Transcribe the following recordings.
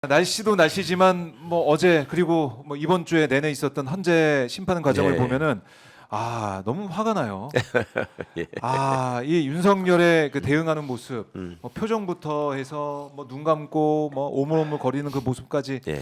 날씨도 날씨지만 뭐 어제 그리고 뭐 이번 주에 내내 있었던 헌재 심판 과정을 예. 보면은 너무 화가 나요. 예. 이 윤석열의 그 대응하는 모습, 음. 뭐 표정부터 해서 뭐 눈 감고 뭐 오물오물 거리는 그 모습까지 예.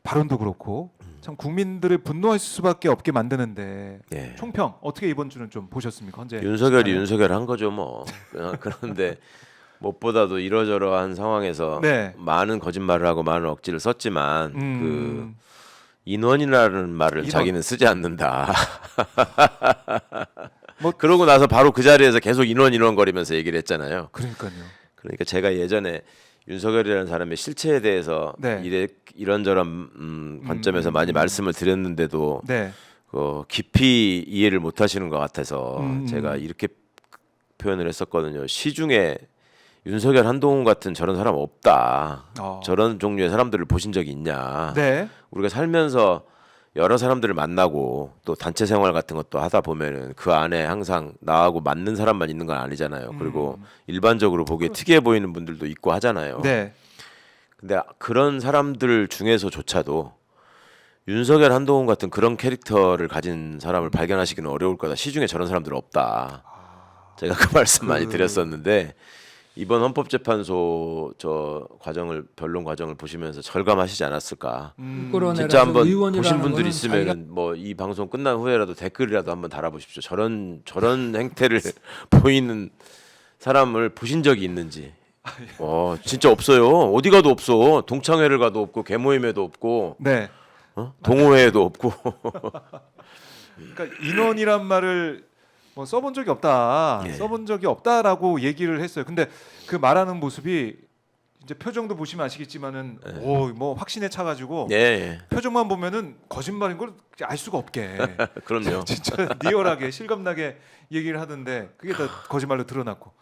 발언도 그렇고 참 국민들을 분노할 수밖에 없게 만드는데 예. 총평 어떻게 이번 주는 좀 보셨습니까? 헌재 윤석열이 심판을? 윤석열 한 거죠 뭐. 그런데 무엇보다도 이러저러한 상황에서 네. 많은 거짓말을 하고 많은 억지를 썼지만 그 음, 인원이라는 말을 인원. 자기는 쓰지 않는다. 뭐- 그러고 나서 바로 그 자리에서 계속 인원 거리면서 얘기를 했잖아요. 그러니까요. 그러니까 제가 예전에 윤석열이라는 사람의 실체에 대해서 네. 이런저런 관점에서 많이 말씀을 드렸는데도 네. 깊이 이해를 못 하시는 것 같아서 음. 제가 이렇게 표현을 했었거든요. 시중에 윤석열, 한동훈 같은 저런 사람 없다. 저런 종류의 사람들을 보신 적이 있냐. 네. 우리가 살면서 여러 사람들을 만나고 또 단체 생활 같은 것도 하다 보면은 그 안에 항상 나하고 맞는 사람만 있는 건 아니잖아요. 그리고 일반적으로 보기에 특이해 보이는 분들도 있고 하잖아요. 네. 근데 그런 사람들 중에서조차도 윤석열, 한동훈 같은 그런 캐릭터를 가진 사람을 발견하시기는 어려울 거다. 시중에 저런 사람들은 없다. 제가 그 말씀 많이 드렸었는데 이번 헌법재판소 변론 과정을 보시면서 절감하시지 않았을까. 진짜 한번 보신 분들 있으면 뭐 이 방송 끝난 후에라도 댓글이라도 한번 달아보십시오. 저런 행태를 보이는 사람을 보신 적이 있는지. 진짜 없어요. 어디 가도 없어. 동창회를 가도 없고 개모임에도 없고 네. 동호회에도 없고. 그러니까 인원이란 말을 뭐 써본 적이 없다. 예. 써본 적이 없다라고 얘기를 했어요. 근데 그 말하는 모습이 이제 표정도 보시면 아시겠지만은 뭐 확신에 차가지고 예. 표정만 보면은 거짓말인 걸 알 수가 없게 그럼요. 진짜 리얼하게 실감나게 얘기를 하던데 그게 다 거짓말로 드러났고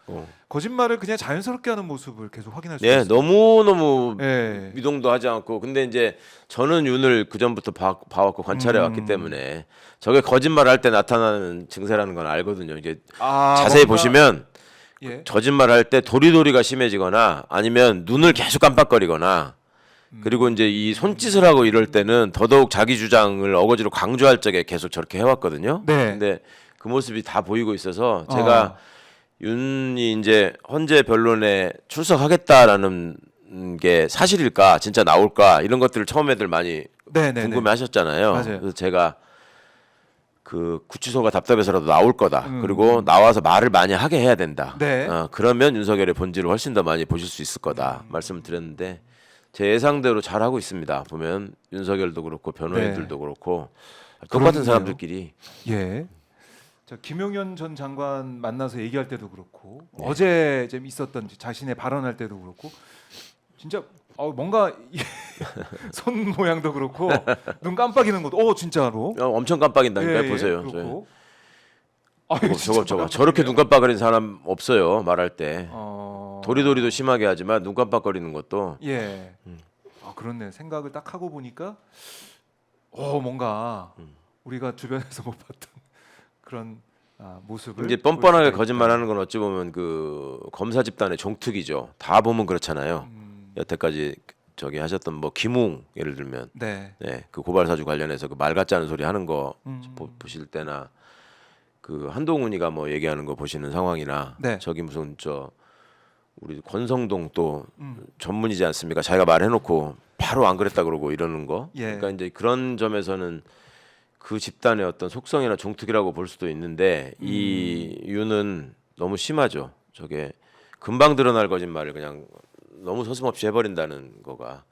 거짓말을 그냥 자연스럽게 하는 모습을 계속 확인할 수 있어요. 너무 예. 미동도 하지 않고 근데 이제 저는 윤을 그 전부터 봐왔고 관찰해 왔기 때문에 저게 거짓말 할 때 나타나는 증세라는 건 알거든요. 이게 자세히 보시면 예. 거짓말 할 때 도리도리가 심해지거나 아니면 눈을 계속 깜빡거리거나 그리고 이제 이 손짓을 하고 이럴 때는 더더욱 자기 주장을 어거지로 강조할 적에 계속 저렇게 해왔거든요. 네. 근데 그 모습이 다 보이고 있어서 제가 윤이 이제 헌재 변론에 출석하겠다라는 게 사실일까 진짜 나올까 이런 것들을 처음에들 많이 궁금해하셨잖아요. 맞아요. 그래서 제가 그 구치소가 답답해서라도 나올 거다. 그리고 나와서 말을 많이 하게 해야 된다. 네. 그러면 윤석열의 본질을 훨씬 더 많이 보실 수 있을 거다. 말씀을 드렸는데 제 예상대로 잘 하고 있습니다. 보면 윤석열도 그렇고 변호인들도 그렇고 똑같은 사람들끼리. 예. 자, 김용현 전 장관 만나서 얘기할 때도 그렇고 어제 좀 있었던 자신의 발언할 때도 그렇고 진짜 뭔가 손 모양도 그렇고 눈 깜빡이는 것도 진짜로 엄청 깜빡인다니까요. 보세요. 그렇고. 저렇게 눈 깜빡거리는 사람 없어요. 말할 때. 도리도리도 심하게 하지만 눈 깜빡거리는 것도. 예. 그렇네. 생각을 딱 하고 보니까 뭔가 우리가 주변에서 못 봤던 그런 모습을 이제 뻔뻔하게 거짓말하는 건 어찌 보면 그 검사 집단의 종특이죠. 다 보면 그렇잖아요. 여태까지 저기 하셨던 뭐 김웅 예를 들면 그 고발 사주 관련해서 그 말 같지 않은 소리 하는 거 보실 때나 그 한동훈이가 뭐 얘기하는 거 보시는 상황이나 저기 무슨 우리 권성동 또 전문이지 않습니까? 자기가 말해놓고 바로 안 그랬다 그러고 이러는 거. 그러니까 이제 그런 점에서는 그 집단의 어떤 속성이나 종특이라고 볼 수도 있는데 이 윤은 너무 심하죠. 저게 금방 드러날 거짓말을 그냥 너무 서슴없이 해버린다는 거가.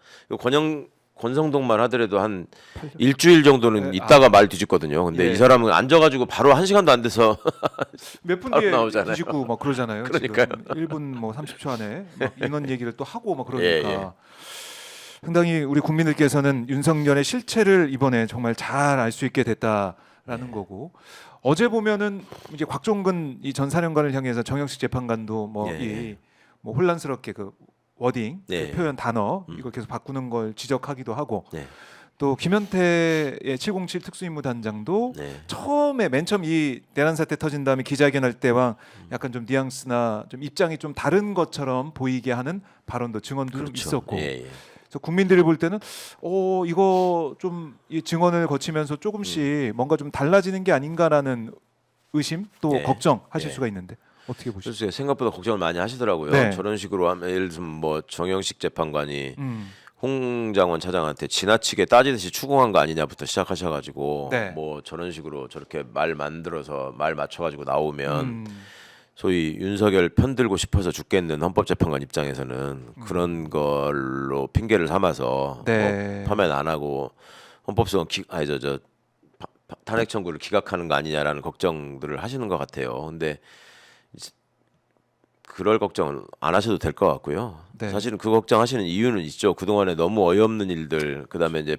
권성동만 하더라도 한 일주일 정도는 있다가 말 뒤집거든요. 근데 이 사람은 앉아가지고 바로 1시간도 안 돼서 몇 분 뒤에 나오잖아요. 뒤집고 막 그러잖아요. 그러니까요. 지금 1분 뭐 30초 안에 막 인원 얘기를 또 하고 막 그러니까 상당히 우리 국민들께서는 윤석열의 실체를 이번에 정말 잘 알 수 있게 됐다라는 거고 어제 보면은 이제 곽종근 이 전 사령관을 향해서 정영식 재판관도 뭐 혼란스럽게 그 워딩, 그 표현 단어 이걸 계속 바꾸는 걸 지적하기도 하고 또 김현태의 707 특수임무단장도 처음에 맨 처음 이 내란 사태 터진 다음에 기자회견할 때와 약간 좀 뉘앙스나 좀 입장이 좀 다른 것처럼 보이게 하는 발언도 증언도 좀 있었고 그래서 국민들이 볼 때는 이거 좀 이 증언을 거치면서 조금씩 뭔가 좀 달라지는 게 아닌가라는 의심 또 예. 걱정하실 예. 수가 있는데 어떻게 보시죠? 글쎄요, 생각보다 걱정을 많이 하시더라고요. 네. 저런 식으로 하면 예를 들면 뭐 정영식 재판관이 음. 홍장원 차장한테 지나치게 따지듯이 추궁한 거 아니냐부터 시작하셔가지고 네. 뭐 저런 식으로 저렇게 말 만들어서 말 맞춰가지고 나오면 음. 소위 윤석열 편들고 싶어서 죽겠는 헌법재판관 입장에서는 그런 걸로 핑계를 삼아서 네. 뭐 파면 안 하고 헌법소원 탄핵 청구를 기각하는 거 아니냐라는 걱정들을 하시는 것 같아요. 근데 그럴 걱정은 안 하셔도 될 것 같고요. 네. 사실은 그 걱정하시는 이유는 있죠. 그동안에 너무 어이없는 일들, 그다음에 이제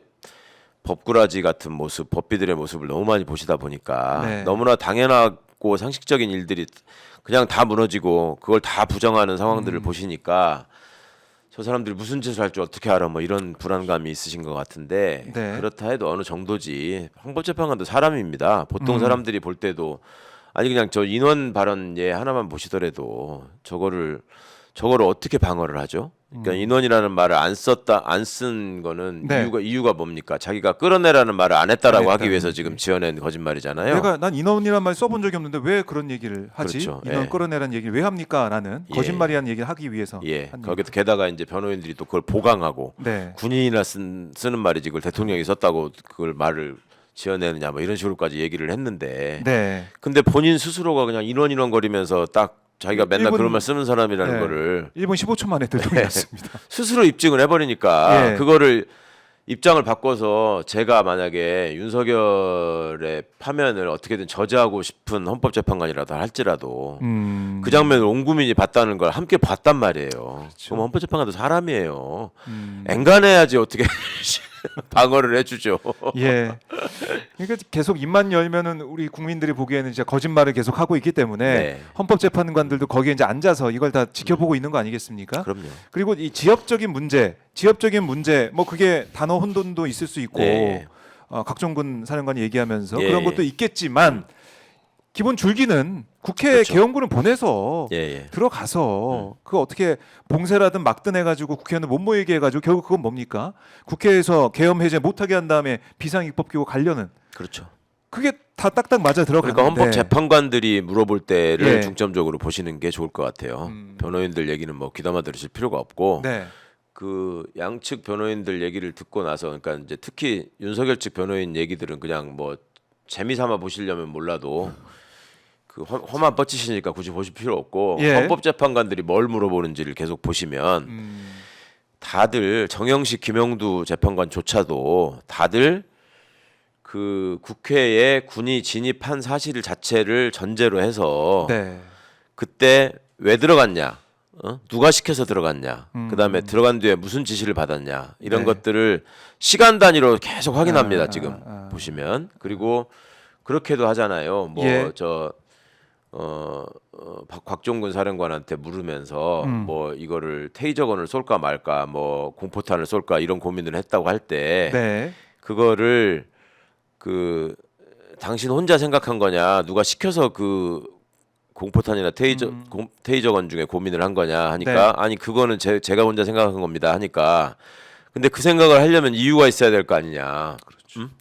법꾸라지 같은 모습, 법비들의 모습을 너무 많이 보시다 보니까 네. 너무나 당연하고 상식적인 일들이 그냥 다 무너지고 그걸 다 부정하는 상황들을 보시니까 저 사람들이 무슨 짓을 할 줄 어떻게 알아 뭐 이런 불안감이 있으신 것 같은데 네. 그렇다 해도 어느 정도지 헌법재판관도 사람입니다. 보통 사람들이 볼 때도 아니 그냥 저 인원 발언 예 하나만 보시더라도 저거를 어떻게 방어를 하죠? 그러니까 인원이라는 말을 안 쓴 거는 네. 이유가 뭡니까? 자기가 끌어내라는 말을 안 했다라고 안 하기 했다는 위해서 얘기. 지금 지어낸 거짓말이잖아요. 난 인원이란 말 써본 적이 없는데 왜 그런 얘기를 하지? 그렇죠. 인원 예. 끌어내라는 얘기를 왜 합니까? 라는 예. 거짓말이라는 얘기를 하기 위해서 예. 한 거기서 게다가 이제 변호인들이 또 그걸 보강하고 네. 군인이나 쓰는 말이지 그걸 대통령이 썼다고 그걸 말을 지어내느냐 뭐 이런 식으로까지 얘기를 했는데 네. 근데 본인 스스로가 그냥 인원 거리면서 딱 자기가 맨날 일본- 그런 말 쓰는 사람이라는 네. 거를 1분 15초 만에 들통났습니다. 스스로 입증을 해버리니까 예. 그거를 입장을 바꿔서 제가 만약에 윤석열의 파면을 어떻게든 저지하고 싶은 헌법재판관이라도 할지라도 그 장면을 온 국민이 봤다는 걸 함께 봤단 말이에요. 그럼 헌법재판관도 사람이에요. 앵간해야지 어떻게 방어를 해주죠. 예. 그러니까 계속 입만 열면은 우리 국민들이 보기에는 이제 거짓말을 계속 하고 있기 때문에 네. 헌법재판관들도 거기에 이제 앉아서 이걸 다 지켜보고 있는 거 아니겠습니까? 그럼요. 그리고 이 지역적인 문제 뭐 그게 단어 혼돈도 있을 수 있고 네. 각종군 사령관이 얘기하면서 예, 그런 예. 것도 있겠지만 기본 줄기는 국회 그렇죠. 개헌군을 보내서 예, 예. 들어가서 그거 어떻게 봉쇄라든 막든 해가지고 국회의원을 못 모이게 해가지고 결국 그건 뭡니까? 국회에서 계엄 해제 못하게 한 다음에 비상입법 끼고 가려는 그렇죠. 그게 다 딱딱 맞아 들어가는데 그러니까 헌법재판관들이 물어볼 때를 예. 중점적으로 보시는 게 좋을 것 같아요. 변호인들 얘기는 뭐 귀담아 들으실 필요가 없고 네. 그 양측 변호인들 얘기를 듣고 나서 그러니까 이제 특히 윤석열 측 변호인 얘기들은 그냥 뭐 재미삼아 보시려면 몰라도 그 험한 뻗치시니까 굳이 보실 필요 없고 예. 헌법재판관들이 뭘 물어보는지를 계속 보시면 다들 정영식 김영두 재판관조차도 다들 그 국회에 군이 진입한 사실 자체를 전제로 해서 네. 그때 왜 들어갔냐, 누가 시켜서 들어갔냐, 그다음에 들어간 뒤에 무슨 지시를 받았냐 이런 네. 것들을 시간 단위로 계속 확인합니다. 아, 지금 보시면 그리고 그렇게도 하잖아요. 뭐 예. 곽종근 사령관한테 물으면서 뭐 이거를 테이저건을 쏠까 말까, 뭐 공포탄을 쏠까 이런 고민을 했다고 할 때 네. 그거를 그 당신 혼자 생각한 거냐, 누가 시켜서 그 공포탄이나 테이저건 중에 고민을 한 거냐 하니까 네. 아니 그거는 제가 혼자 생각한 겁니다 하니까 근데 그 생각을 하려면 이유가 있어야 될 거 아니냐.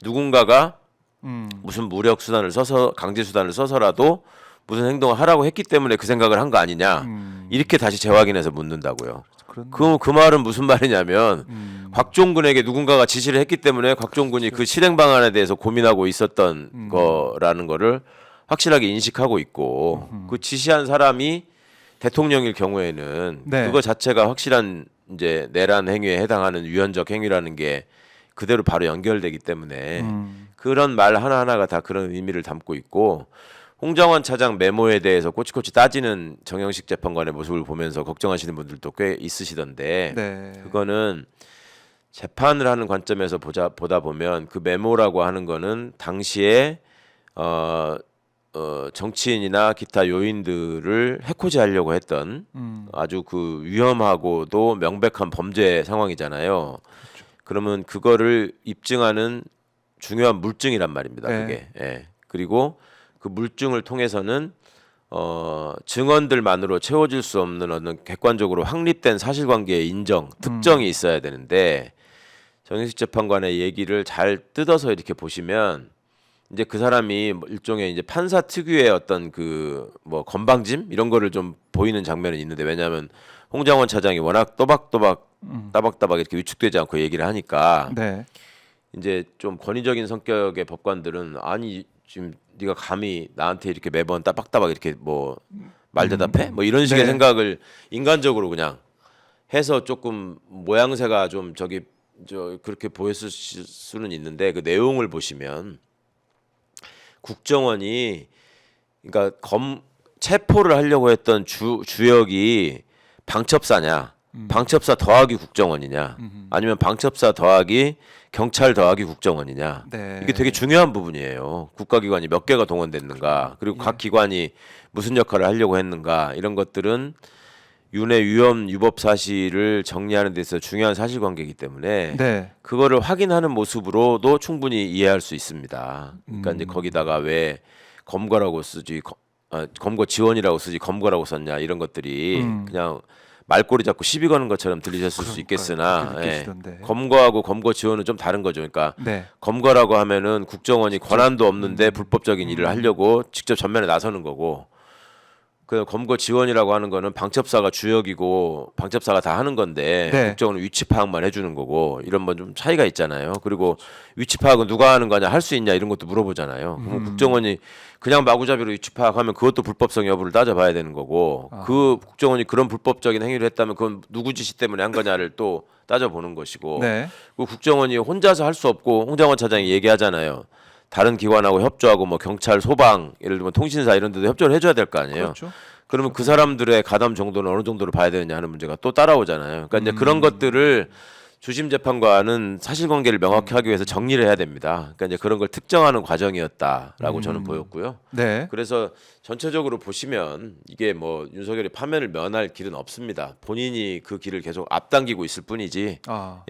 누군가가 무슨 무력 수단을 써서 강제 수단을 써서라도 무슨 행동을 하라고 했기 때문에 그 생각을 한 거 아니냐 이렇게 다시 재확인해서 묻는다고요. 그 말은 무슨 말이냐면 곽종근에게 누군가가 지시를 했기 때문에 곽종근이 그 실행 방안에 대해서 고민하고 있었던 거라는 거를 확실하게 인식하고 있고 그 지시한 사람이 대통령일 경우에는 네. 그거 자체가 확실한 이제 내란 행위에 해당하는 위헌적 행위라는 게 그대로 바로 연결되기 때문에 그런 말 하나하나가 다 그런 의미를 담고 있고 홍장원 차장 메모에 대해서 꼬치꼬치 따지는 정영식 재판관의 모습을 보면서 걱정하시는 분들도 꽤 있으시던데 네. 그거는 재판을 하는 관점에서 보다 보면 그 메모라고 하는 거는 당시에 정치인이나 기타 요인들을 해코지하려고 했던 아주 그 위험하고도 명백한 범죄 상황이잖아요. 그러면 그거를 입증하는 중요한 물증이란 말입니다. 네. 그게. 예. 그리고 그 물증을 통해서는 증언들만으로 채워질 수 없는 어떤 객관적으로 확립된 사실관계의 인정, 특정이 있어야 되는데 정익식 재판관의 얘기를 잘 뜯어서 이렇게 보시면 이제 그 사람이 뭐 일종의 이제 판사 특유의 어떤 그 뭐 건방짐 이런 거를 좀 보이는 장면은 있는데, 왜냐하면 홍장원 차장이 워낙 따박따박 이렇게 위축되지 않고 얘기를 하니까 네. 이제 좀 권위적인 성격의 법관들은 아니 지금 네가 감히 나한테 이렇게 매번 따박따박 이렇게 뭐 말 대답해? 뭐 이런 식의 네. 생각을 인간적으로 그냥 해서 조금 모양새가 좀 그렇게 보였을 수는 있는데, 그 내용을 보시면 국정원이 그러니까 체포를 하려고 했던 주역이 방첩사냐, 방첩사 더하기 국정원이냐, 아니면 방첩사 더하기 경찰 더하기 국정원이냐. 네. 이게 되게 중요한 부분이에요. 국가기관이 몇 개가 동원됐는가, 그리고 각 기관이 무슨 역할을 하려고 했는가, 이런 것들은 윤회 위험 유법 사실을 정리하는 데 있어서 중요한 사실관계이기 때문에 네. 그거를 확인하는 모습으로도 충분히 이해할 수 있습니다. 그러니까 이제 거기다가 왜 검거라고 쓰지, 검거 지원이라고 쓰지 검거라고 썼냐, 이런 것들이 그냥 말꼬리 잡고 시비 거는 것처럼 들리셨을 수 있겠으나, 그렇게 느끼시던데. 검거하고 검거 지원은 좀 다른 거죠. 그러니까 네. 검거라고 하면은 국정원이 권한도 없는데 불법적인 일을 하려고 직접 전면에 나서는 거고, 그 검거 지원이라고 하는 거는 방첩사가 주역이고 방첩사가 다 하는 건데 네. 국정원은 위치 파악만 해주는 거고, 이런 뭐 좀 차이가 있잖아요. 그리고 위치 파악은 누가 하는 거냐, 할 수 있냐, 이런 것도 물어보잖아요. 그럼 국정원이 그냥 마구잡이로 위치 파악하면 그것도 불법성 여부를 따져봐야 되는 거고, 그 국정원이 그런 불법적인 행위를 했다면 그건 누구 지시 때문에 한 거냐를 또 따져보는 것이고, 네. 그 국정원이 혼자서 할 수 없고, 홍장원 차장이 얘기하잖아요. 다른 기관하고 협조하고 뭐 경찰, 소방, 예를 들면 통신사 이런 데도 협조를 해줘야 될 거 아니에요. 그렇죠. 그러면 그 사람들의 가담 정도는 어느 정도로 봐야 되느냐 하는 문제가 또 따라오잖아요. 그러니까 이제 그런 것들을 주심 재판관은 사실관계를 명확히 하기 위해서 정리를 해야 됩니다. 그러니까 이제 그런 걸 특정하는 과정이었다라고 저는 보였고요. 네. 그래서 전체적으로 보시면 이게 뭐 윤석열이 파면을 면할 길은 없습니다. 본인이 그 길을 계속 앞당기고 있을 뿐이지.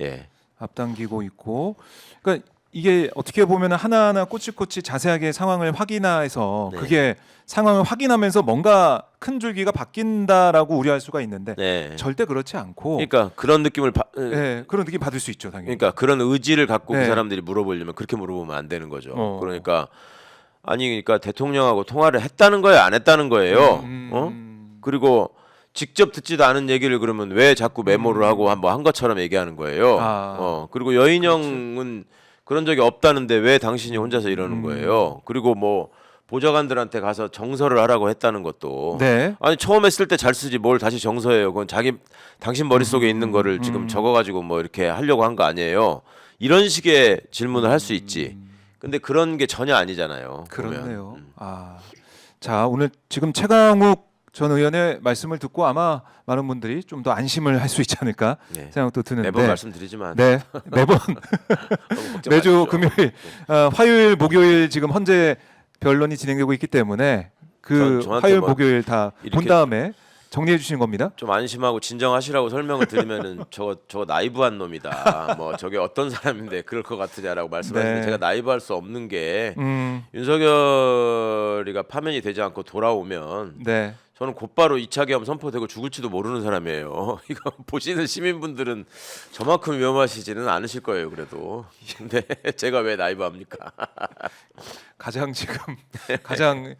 예. 앞당기고 있고, 그러니까 이게 어떻게 보면 하나하나 꼬치꼬치 자세하게 상황을 확인해서 네. 그게 상황을 확인하면서 뭔가 큰 줄기가 바뀐다라고 우려할 수가 있는데 네. 절대 그렇지 않고, 그러니까 그런 느낌을 네, 그런 느낌 받을 수 있죠, 당연히. 그러니까 그런 의지를 갖고 네. 그 사람들이 물어보려면 그렇게 물어보면 안 되는 거죠. 어. 그러니까 그러니까 대통령하고 통화를 했다는 거예요, 안 했다는 거예요. 그리고 직접 듣지도 않은 얘기를 그러면 왜 자꾸 메모를 하고 뭐 한 것처럼 얘기하는 거예요. 그리고 여인영은 그런 적이 없다는데 왜 당신이 혼자서 이러는 거예요. 그리고 뭐 보좌관들한테 가서 정서를 하라고 했다는 것도, 네. 아니 처음 했을 때 잘 쓰지 뭘 다시 정서해요. 그건 당신 머릿속에 있는 거를 지금 적어가지고 뭐 이렇게 하려고 한 거 아니에요. 이런 식의 질문을 할 수 있지. 근데 그런 게 전혀 아니잖아요. 그렇네요. 자, 오늘 지금 최강욱 전 의원의 말씀을 듣고 아마 많은 분들이 좀 더 안심을 할 수 있지 않을까 네. 생각도 드는데, 매번 말씀드리지만 네, 매번 매주 금요일, 화요일, 목요일 지금 현재 변론이 진행되고 있기 때문에 그 저한테 화요일, 뭐 목요일 다 본 이렇게 다음에 정리해 주시는 겁니다. 좀 안심하고 진정하시라고 설명을 드리면은 저거 나이브한 놈이다. 뭐 저게 어떤 사람인데 그럴 것 같으냐라고 말씀하시는데, 네. 제가 나이브할 수 없는 게 윤석열이가 파면이 되지 않고 돌아오면 네. 저는 곧바로 2차 계엄 선포되고 죽을지도 모르는 사람이에요. 이거 보시는 시민분들은 저만큼 위험하시지는 않으실 거예요, 그래도. 근데 제가 왜 나이브합니까? 가장 지금 가장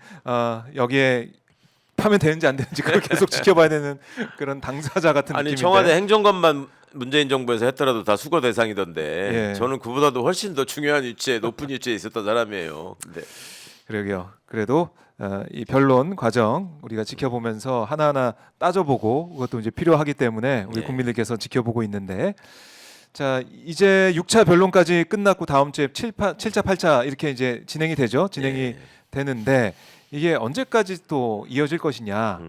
여기에 파면 되는지 안 되는지 그걸 계속 지켜봐야 되는 그런 당사자 같은 아니 느낌인데. 청와대 행정관만 문재인 정부에서 했더라도 다 수거 대상이던데, 예. 저는 그보다도 훨씬 더 중요한 위치에, 높은 위치에 있었던 사람이에요. 근데 그러게요. 그래도 이 변론 과정 우리가 지켜보면서 하나하나 따져보고, 그것도 이제 필요하기 때문에 우리 네. 국민들께서 지켜보고 있는데, 자, 이제 6차 변론까지 끝났고 다음 주에 7차, 8차 이렇게 이제 진행이 되죠. 진행이 네. 되는데 이게 언제까지 또 이어질 것이냐,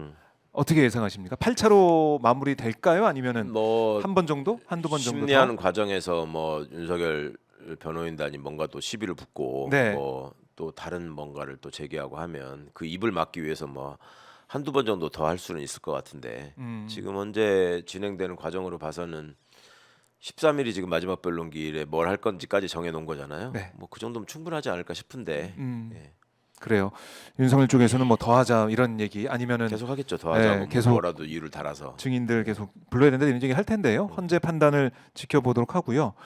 어떻게 예상하십니까? 8차로 마무리 될까요? 아니면은 뭐 한 번 정도? 한두 번 정도 심리하는 더? 과정에서 뭐 윤석열 변호인단이 뭔가 또 시비를 붙고 네. 뭐 또 다른 뭔가를 또 제기하고 하면 그 입을 막기 위해서 뭐 한두 번 정도 더 할 수는 있을 것 같은데, 지금 현재 진행되는 과정으로 봐서는 13일이 지금 마지막 변론기일에 뭘 할 건지까지 정해 놓은 거잖아요. 네. 뭐 그 정도면 충분하지 않을까 싶은데. 예. 그래요. 윤석열 쪽에서는 뭐 더하자 이런 얘기 아니면은 계속 하겠죠. 더 하자고 네, 계속 뭐라도 이유를 달아서. 증인들 계속 불러야 된다 이런 얘기 할 텐데요. 헌재 판단을 지켜보도록 하고요.